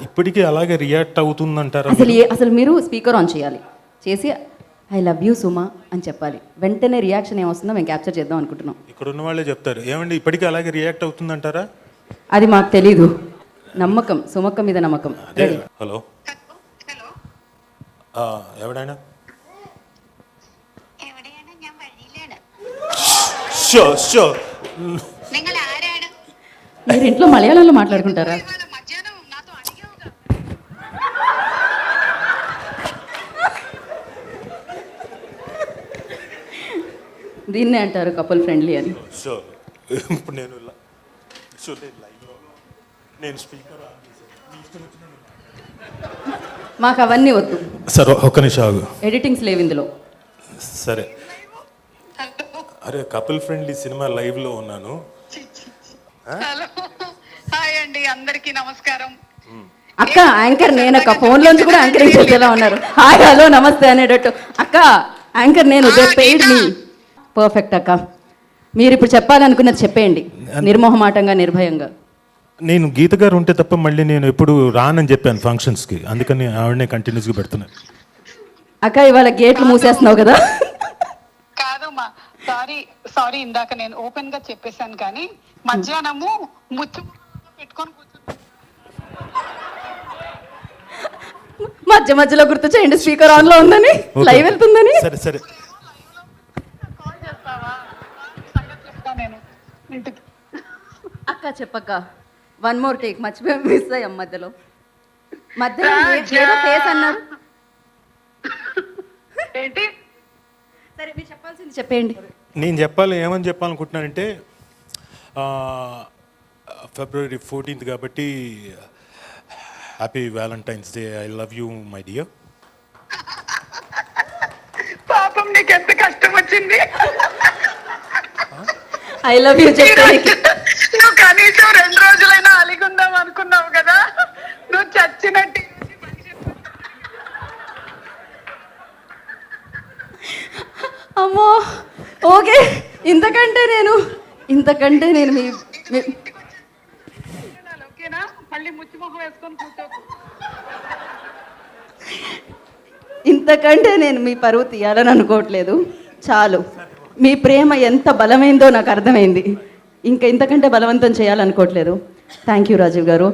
ఇప్పటికీ అలాగే రియాక్ట్ అవుతుందంటారా? అసలు మీరు స్పీకర్ ఆన్ చేయాలి, చేసి ఐ లవ్ యూ సుమా అని చెప్పాలి. వెంటనే రియాక్షన్ ఏమొస్తుందో మేము క్యాప్చర్ చేద్దాం అనుకుంటున్నాం. ఇక్కడ ఉన్న వాళ్ళే చెప్తారు, ఏమండి ఇప్పటికీ అలాగే రియాక్ట్ అవుతుందంటారా? అది మాకు తెలీదు. నమ్మకం, సుమక్క మీద నమ్మకం. హలో, എവിടെയാണ്? మీరు ఇంట్లో మలయాళంలో మాట్లాడుకుంటారా? దీన్నే అంటారు కపుల్ ఫ్రెండ్లీ అని. ఇప్పుడు నేను స్పీకర్ మాకు అవన్నీ వద్దు. సరే ఒక్క నిమిషం ఆగు, ఎడిటింగ్స్ లేవు ఇందులో. సరే, అరే కపుల్ ఫ్రెండ్లీ సినిమా లైవ్ లో ఉన్నాను. హలో, హాయ్ అండి, అందరికీ నమస్కారం. అక్క యాంకర్ నేనక్క, ఫోన్ లోంచి కూడా యాంకరింగ్ చేసేలా ఉన్నారు. హాయ్ హలో నమస్తే అనేటట్టు. అక్క యాంకర్ నేను, దే పెయిడ్ మీ. పర్ఫెక్ట్ అక్క, మీరు ఇప్పుడు చెప్పాలనుకున్నది చెప్పేయండి, నిర్మోహమాటంగా నిర్భయంగా. నేను గీత గారు ఉంటే తప్ప మళ్ళీ నేను ఎప్పుడు రానని చెప్పాను ఫంక్షన్స్కి, అందుకని ఆవిడనే కంటిన్యూస్గా పెడుతున్నాను. అక్క ఇవాళ గేట్లు మూసేస్తున్నావు కదా? కాదమ్మా, సారీ ఇందాక నేను ఓపెన్ గా చెప్పేశాను, కానీ మధ్యాహ్నము ముచ్చు పెట్టుకొని మధ్య మధ్యలో గుర్తు చేయండి, స్పీకర్ ఆన్ లో ఉందని, లైవ్ వెళ్తుందని. సరే సరే, కాల్ చేస్తావా? చెప్తా నేను ఇంటికి. అక్క చెప్పక్క, వన్ మోర్ టేక్, మర్చిపోయి మిస్ అయ్యాం మధ్యలో ఏదో ఫేస్ అన్నారు. ఏంటి? సరే మీరు చెప్పాల్సింది చెప్పేయండి. నేను ఏమని చెప్పాలనుకుంటున్నానంటే, February 14th కాబట్టి happy Valentine's day. I love you my dear. పాపం నీకు ఎంత కష్టం వచ్చింది. ఐ లవ్ యూ చెప్పడానికి నువ్వు కనీసం 2 రోజులైనా అలిగుందాం అనుకున్నావు కదా, నువ్వు చచ్చినట్టు. అమ్మో ఓకే, ఇంతకంటే నేను మీ ఓకేనా? మళ్ళీ ముచ్చిమొహం వేసుకొని కూర్చోకు. ఇంతకంటే నేను మీ పరువు తీయాలని అనుకోవట్లేదు. చాలు, మీ ప్రేమ ఎంత బలమైందో నాకు అర్థమైంది. ఇంకా ఇంతకంటే బలవంతం చేయాలనుకోవట్లేదు. థ్యాంక్ యూ రాజీవ్ గారు.